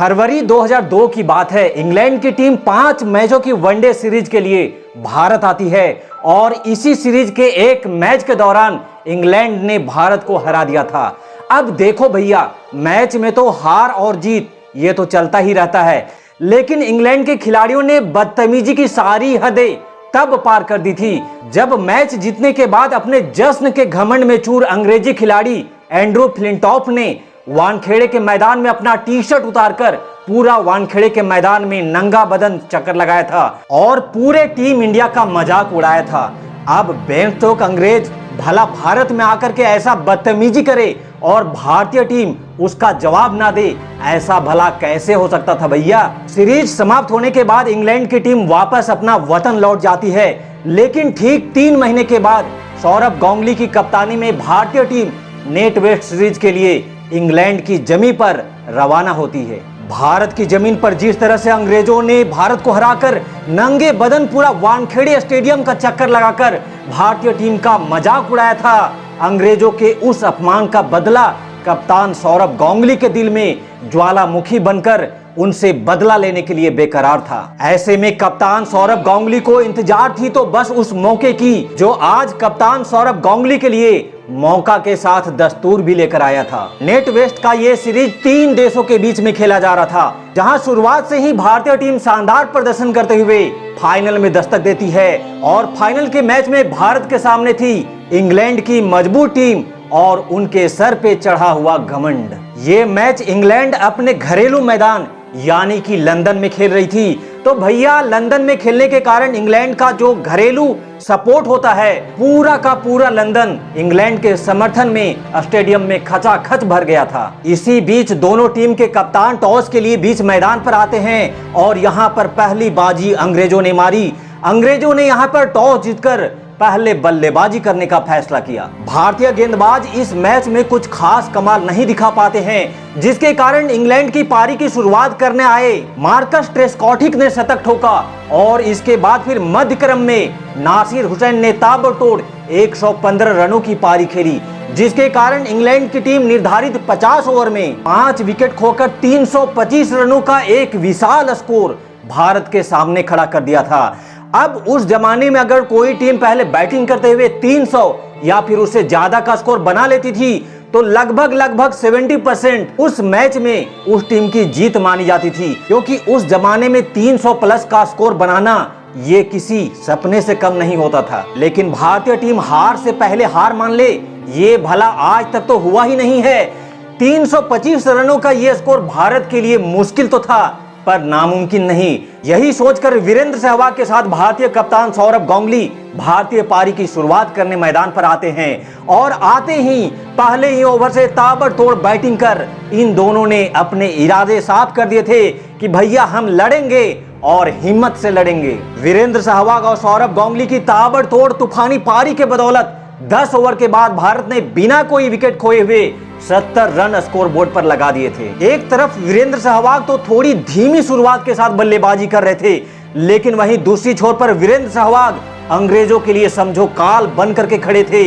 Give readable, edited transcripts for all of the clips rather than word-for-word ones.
फरवरी 2002 की बात है। इंग्लैंड की टीम 5 मैचों की वनडे सीरीज के लिए भारत आती है और इसी सीरीज के एक मैच के दौरान इंग्लैंड ने भारत को हरा दिया था। अब देखो भैया, मैच में तो हार और जीत ये तो चलता ही रहता है, लेकिन इंग्लैंड के खिलाड़ियों ने बदतमीजी की सारी हदें तब पार कर दी थी जब मैच जीतने के बाद अपने जश्न के घमंड में चूर अंग्रेजी खिलाड़ी एंड्रू फ्लिंटॉफ ने वानखेड़े के मैदान में अपना टी शर्ट उतारकर पूरा वानखेड़े के मैदान में नंगा बदन चक्कर लगाया था और पूरे टीम इंडिया का मजाक उड़ाया था। अब बेंतोक अंग्रेज भला भारत में आकर के ऐसा बदतमीजी करे और भारतीय टीम उसका जवाब ना दे, ऐसा भला कैसे हो सकता था भैया। सीरीज समाप्त होने के बाद इंग्लैंड की टीम वापस अपना वतन लौट जाती है, लेकिन ठीक 3 महीने के बाद सौरभ गांगुली की कप्तानी में भारतीय टीम नेट वेस्ट सीरीज के लिए इंग्लैंड की जमीन पर रवाना होती है। भारत की जमीन पर जिस तरह से अंग्रेजों ने भारत को हराकर नंगे बदन पूरा वानखेड़े स्टेडियम का चक्कर लगाकर भारतीय टीम का मजाक उड़ाया था, अंग्रेजों के उस अपमान का बदला कप्तान सौरभ गांगुली के दिल में ज्वालामुखी बनकर उनसे बदला लेने के लिए बेकरार था। ऐसे में कप्तान सौरभ गांगुली को इंतजार थी तो बस उस मौके की, जो आज कप्तान सौरभ गांगुली के लिए मौका के साथ दस्तूर भी लेकर आया था। नेट वेस्ट का ये सीरीज 3 देशों के बीच में खेला जा रहा था, जहां शुरुआत से ही भारतीय टीम शानदार प्रदर्शन करते हुए फाइनल में दस्तक देती है और फाइनल के मैच में भारत के सामने थी इंग्लैंड की मजबूत टीम और उनके सर पे चढ़ा हुआ घमंड। ये मैच इंग्लैंड अपने घरेलू मैदान यानी कि लंदन में खेल रही थी, तो भैया लंदन में खेलने के कारण इंग्लैंड का जो घरेलू सपोर्ट होता है, पूरा का पूरा लंदन इंग्लैंड के समर्थन में स्टेडियम में खचाखच भर गया था। इसी बीच दोनों टीम के कप्तान टॉस के लिए बीच मैदान पर आते हैं और यहाँ पर पहली बाजी अंग्रेजों ने मारी। अंग्रेजों ने यहाँ पर टॉस जीतकर पहले बल्लेबाजी करने का फैसला किया। भारतीय गेंदबाज इस मैच में कुछ खास कमाल नहीं दिखा पाते हैं, जिसके कारण इंग्लैंड की पारी की शुरुआत करने आए मार्कस ट्रेस्कॉथिक ने शतक ठोका और इसके बाद फिर मध्य क्रम में नासिर हुसैन ने ताबड़तोड़ 115 रनों की पारी खेली, जिसके कारण इंग्लैंड की टीम निर्धारित 50 ओवर में 5 विकेट खोकर 325 रनों का एक विशाल स्कोर भारत के सामने खड़ा कर दिया था। अब उस जमाने में अगर कोई टीम पहले बैटिंग करते हुए 300 या फिर उससे ज्यादा का स्कोर बना लेती थी तो लगभग 70% उस मैच में उस टीम की जीत मानी जाती थी, क्योंकि उस जमाने में 300 प्लस का स्कोर बनाना ये किसी सपने से कम नहीं होता था। लेकिन भारतीय टीम हार से पहले हार मान ले, ये भला आज तक तो हुआ ही नहीं है। 325 रनों का ये स्कोर भारत के लिए मुश्किल तो था पर नामुमकिन नहीं। यही सोचकर वीरेंद्र सहवाग के साथ भारतीय कप्तान सौरभ गांगुली भारतीय पारी की शुरुआत करने मैदान पर आते हैं और आते ही पहले ही ओवर से ताबड़तोड़ बैटिंग कर इन दोनों ने अपने इरादे साफ कर दिए थे कि भैया हम लड़ेंगे और हिम्मत से लड़ेंगे। वीरेंद्र सहवाग और सौरभ गांगुली की ताबड़तोड़ तूफानी पारी के बदौलत 10 ओवर के बाद भारत ने बिना कोई विकेट खोए हुए 70 रन स्कोर बोर्ड पर लगा दिए थे। एक तरफ वीरेंद्र सहवाग तो थोड़ी धीमी शुरुआत के साथ बल्लेबाजी कर रहे थे, लेकिन वहीं दूसरी छोर पर वीरेंद्र सहवाग अंग्रेजों के लिए समझो काल बन करके खड़े थे।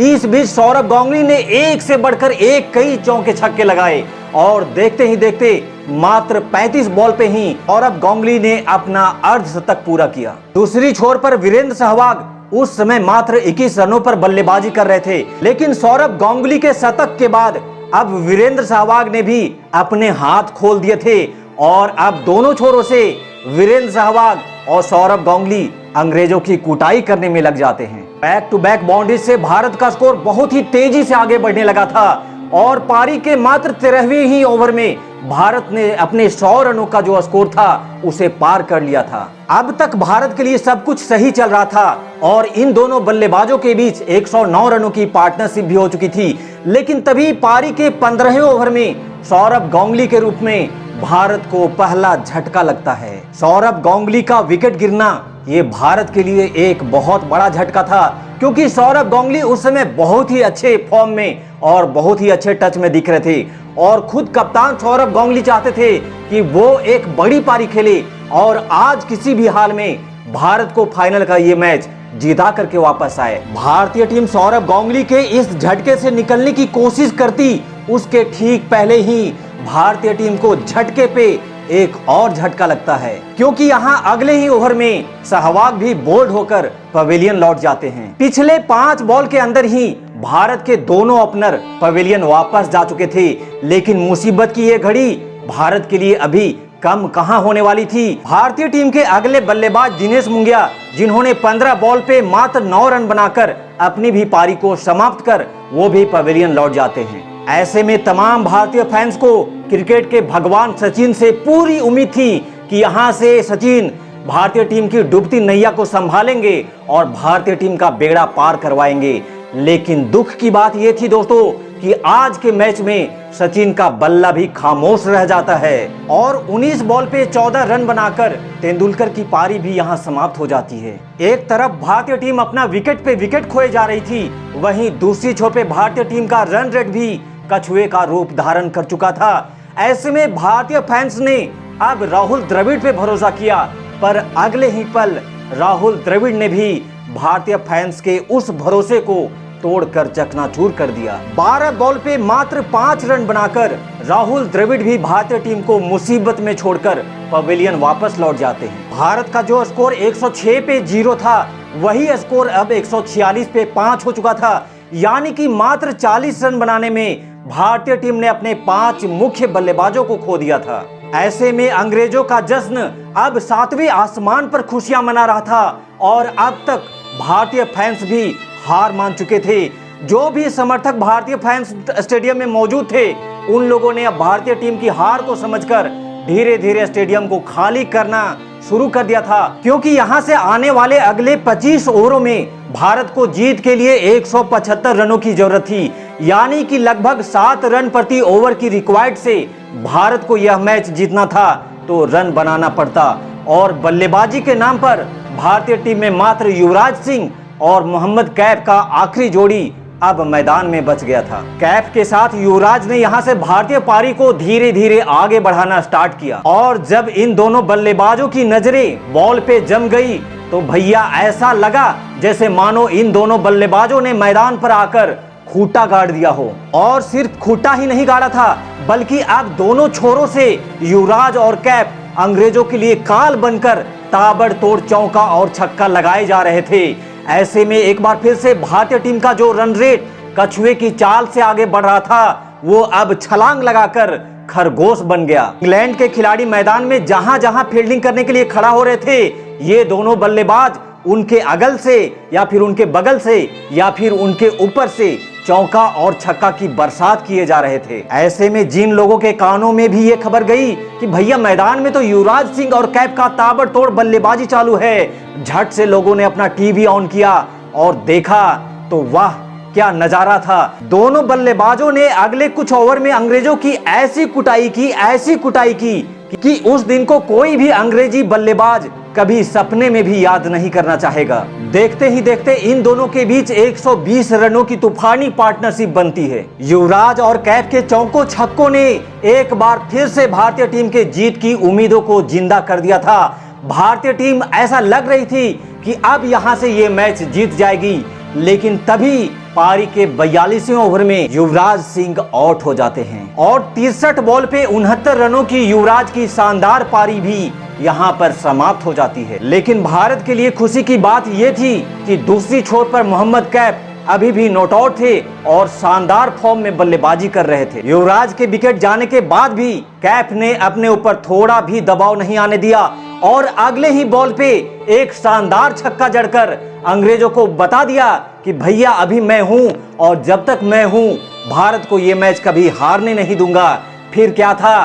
इस बीच सौरभ गांगुली ने एक से बढ़कर एक कई चौके छक्के लगाए और देखते ही देखते मात्र 35 बॉल पे ही सौरभ गांगुली ने अपना अर्धशतक पूरा किया। दूसरी छोर पर वीरेंद्र सहवाग उस समय मात्र 21 रनों पर बल्लेबाजी कर रहे थे, लेकिन सौरभ गांगुली के शतक के बाद अब वीरेंद्र सहवाग ने भी अपने हाथ खोल दिए थे और अब दोनों छोरों से वीरेंद्र सहवाग और सौरभ गांगुली अंग्रेजों की कुटाई करने में लग जाते हैं। बैक टू बैक बाउंड्रीज से भारत का स्कोर बहुत ही तेजी से आगे बढ़ने लगा था और पारी के मात्र 13वें ही ओवर में भारत ने अपने 100 रनों का जो स्कोर था उसे पार कर लिया था। अब तक भारत के लिए सब कुछ सही चल रहा था और इन दोनों बल्लेबाजों के बीच 109 रनों की पार्टनरशिप भी हो चुकी थी, लेकिन तभी पारी के 15वें ओवर में सौरभ गांगुली के रूप में भारत को पहला झटका लगता है। सौरभ गांगुली का विकेट गिरना ये भारत के लिए एक बहुत बड़ा झटका था, क्योंकि सौरभ गांगुली उस समय बहुत ही अच्छे फॉर्म में और बहुत ही अच्छे टच में दिख रहे थे और खुद कप्तान सौरभ गांगुली चाहते थे कि वो एक बड़ी पारी खेले और आज किसी भी हाल में भारत को फाइनल का ये मैच जीता करके वापस आए। भारतीय टीम सौरभ गांगुली के इस झटके से निकलने की कोशिश करती, उसके ठीक पहले ही भारतीय टीम को झटके पे एक और झटका लगता है, क्योंकि यहां अगले ही ओवर में सहवाग भी बोल्ड होकर पवेलियन लौट जाते हैं। पिछले 5 बॉल के अंदर ही भारत के दोनों ओपनर पवेलियन वापस जा चुके थे, लेकिन मुसीबत की ये घड़ी भारत के लिए अभी कम कहां होने वाली थी। भारतीय टीम के अगले बल्लेबाज दिनेश मुंगिया, जिन्होंने 15 बॉल पे मात्र 9 रन बनाकर अपनी भी पारी को समाप्त कर वो भी पवेलियन लौट जाते हैं। ऐसे में तमाम भारतीय फैंस को क्रिकेट के भगवान सचिन से पूरी उम्मीद थी कि यहां से सचिन भारतीय टीम की डूबती नैया को संभालेंगे और भारतीय टीम का बेड़ा पार करवाएंगे। लेकिन दुख की बात यह थी दोस्तों कि आज के मैच में सचिन का बल्ला भी खामोश रह जाता है और 19 बॉल पे 14 रन बनाकर तेंदुलकर की पारी भी यहां समाप्त हो जाती है। एक तरफ भारतीय टीम अपना विकेट पे विकेट खोए जा रही थी, वहीं दूसरी छोर पे भारतीय टीम का रन रेट भी कछुए का रूप धारण कर चुका था। ऐसे में भारतीय फैंस ने अब राहुल द्रविड़ पे भरोसा किया, पर अगले ही पल राहुल द्रविड़ ने भी भारतीय फैंस के उस भरोसे को तोड़कर चकनाचूर कर दिया। 12 बॉल पे मात्र 5 रन बनाकर राहुल द्रविड़ भी भारतीय टीम को मुसीबत में छोड़कर पवेलियन वापस लौट जाते हैं। भारत का जो स्कोर 106 पे 0 था, वही स्कोर अब 146 पे 5 हो चुका था, यानी कि मात्र 40 रन बनाने में भारतीय टीम ने अपने 5 मुख्य बल्लेबाजों को खो दिया था। ऐसे में अंग्रेजों का जश्न अब 7वें आसमान पर खुशियां मना रहा था और अब तक भारतीय फैंस भी हार मान चुके थे। जो भी समर्थक भारतीय फैंस स्टेडियम में मौजूद थे, उन लोगों ने अब भारतीय टीम की हार को समझकर धीरे धीरे स्टेडियम को खाली करना शुरू कर दिया था, क्योंकि यहां से आने वाले अगले 25 ओवरों में भारत को जीत के लिए 175 रनों की जरूरत थी, यानी कि लगभग 7 रन प्रति ओवर की रिक्वायर्ड से भारत को यह मैच जीतना था तो रन बनाना पड़ता। और बल्लेबाजी के नाम पर भारतीय टीम में मात्र युवराज सिंह और मोहम्मद कैफ का आखिरी जोड़ी अब मैदान में बच गया था। कैफ के साथ युवराज ने यहां से भारतीय पारी को धीरे धीरे आगे बढ़ाना स्टार्ट किया और जब इन दोनों बल्लेबाजों की नजरें बॉल पे जम गई तो भैया ऐसा लगा जैसे मानो इन दोनों बल्लेबाजों ने मैदान पर आकर खूंटा गाड़ दिया हो। और सिर्फ खूंटा ही नहीं गाड़ा था, बल्कि अब दोनों छोरों से युवराज और कैफ अंग्रेजों के लिए काल बनकर ताबड़तोड़ चौका और छक्का लगाए जा रहे थे। ऐसे में एक बार फिर से भारतीय टीम का जो रन रेट कछुए की चाल से आगे बढ़ रहा था, वो अब छलांग लगाकर खरगोश बन गया। इंग्लैंड के खिलाड़ी मैदान में जहां जहां फील्डिंग करने के लिए खड़ा हो रहे थे, ये दोनों बल्लेबाज उनके अगल से या फिर उनके बगल से या फिर उनके ऊपर से चौका और छक्का की बरसात किए जा रहे थे। ऐसे में जिन लोगों के कानों में भी ये खबर गई कि भैया मैदान में तो युवराज सिंह और कैफ का ताबड़तोड़ बल्लेबाजी चालू है, झट से लोगों ने अपना टीवी ऑन किया और देखा तो वाह क्या नजारा था। दोनों बल्लेबाजों ने अगले कुछ ओवर में अंग्रेजों की ऐसी कुटाई की कि उस दिन को कोई भी अंग्रेजी बल्लेबाज कभी सपने में भी याद नहीं करना चाहेगा। देखते ही देखते इन दोनों के बीच 120 रनों की तूफानी पार्टनरशिप बनती है। युवराज और कैफ के चौकों छक्कों ने एक बार फिर से भारतीय टीम के जीत की उम्मीदों को जिंदा कर दिया था। भारतीय टीम ऐसा लग रही थी कि अब यहां से ये मैच जीत जाएगी, लेकिन तभी पारी के 42वें ओवर में युवराज सिंह आउट हो जाते हैं और 63 बॉल पे 69 रनों की युवराज की शानदार पारी भी यहां पर समाप्त हो जाती है। लेकिन भारत के लिए खुशी की बात यह थी कि दूसरी छोर पर मोहम्मद कैफ अभी भी नॉट आउट थे और शानदार फॉर्म में बल्लेबाजी कर रहे थे। युवराज के विकेट जाने के बाद भी कैफ ने अपने ऊपर थोड़ा भी दबाव नहीं आने दिया और अगले ही बॉल पे एक शानदार छक्का जड़कर अंग्रेजों को बता दिया कि भैया अभी मैं हूं और जब तक मैं हूं भारत को ये मैच कभी हारने नहीं दूंगा। फिर क्या था,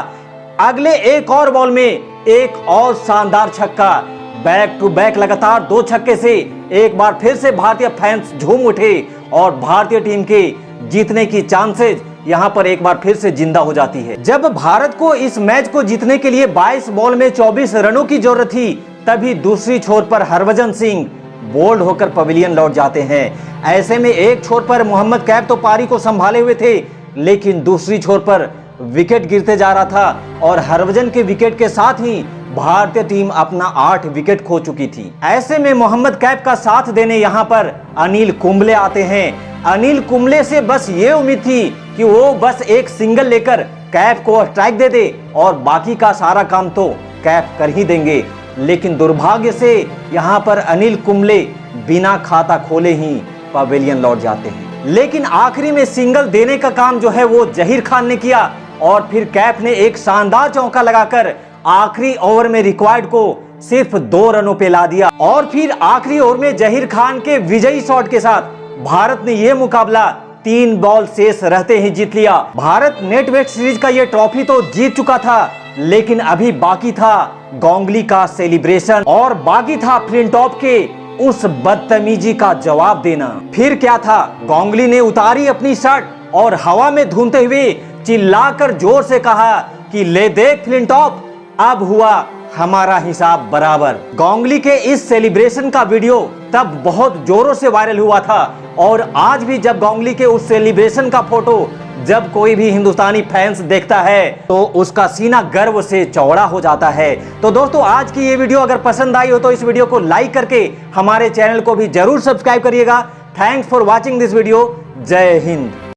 अगले एक और बॉल में एक और शानदार छक्का, बैक टू बैक लगातार 2 छक्के से एक बार फिर से भारतीय फैंस झूम उठे और भारतीय टीम के जीतने की चांसेस यहां पर एक बार फिर से जिंदा हो जाती है। जब भारत को इस मैच को जीतने के लिए 22 बॉल में 24 रनों की जरूरत थी, तभी दूसरी छोर पर हरभजन सिंह बोल्ड होकर पवेलियन लौट जाते हैं। ऐसे में एक छोर पर मोहम्मद कैफ तो पारी को संभाले हुए थे, लेकिन दूसरी छोर पर विकेट गिरते जा रहा था और हरभजन के विकेट के साथ ही भारतीय टीम अपना 8 विकेट खो चुकी थी। ऐसे में मोहम्मद कैफ का साथ देने यहां पर अनिल कुंबले आते हैं। अनिल कुंबले से बस ये उम्मीद थी कि वो बस एक सिंगल लेकर कैफ को स्ट्राइक दे दे और बाकी का सारा काम तो कैफ कर ही देंगे। लेकिन दुर्भाग्य से यहाँ पर अनिल कुंबले बिना खाता खोले ही पवेलियन लौट जाते हैं। लेकिन आखिरी में सिंगल देने का काम जो है वो जहीर खान ने किया और फिर कैफ ने एक शानदार चौका लगाकर आखिरी ओवर में रिक्वायर्ड को सिर्फ 2 रनों पे ला दिया और फिर आखिरी ओवर में जहीर खान के विजयी शॉट के साथ भारत ने यह मुकाबला 3 बॉल शेष रहते ही जीत लिया। भारत नेट वेस्ट सीरीज का यह ट्रॉफी तो जीत चुका था, लेकिन अभी बाकी था गांगुली का सेलिब्रेशन और बाकी था फ्लिंटॉफ के उस बदतमीजी का जवाब देना। फिर क्या था, गांगुली ने उतारी अपनी शर्ट और हवा में धूमते हुए चिल्लाकर जोर से कहा कि ले देख फ्लिंटॉफ, अब हुआ हमारा हिसाब बराबर। गांगुली के इस सेलिब्रेशन का वीडियो तब बहुत जोरों से वायरल हुआ था और आज भी जब गांगुली के उस सेलिब्रेशन का फोटो जब कोई भी हिंदुस्तानी फैंस देखता है तो उसका सीना गर्व से चौड़ा हो जाता है। तो दोस्तों, आज की ये वीडियो अगर पसंद आई हो तो इस वीडियो को लाइक करके हमारे चैनल को भी जरूर सब्सक्राइब करिएगा। Thanks for watching this video. जय हिंद।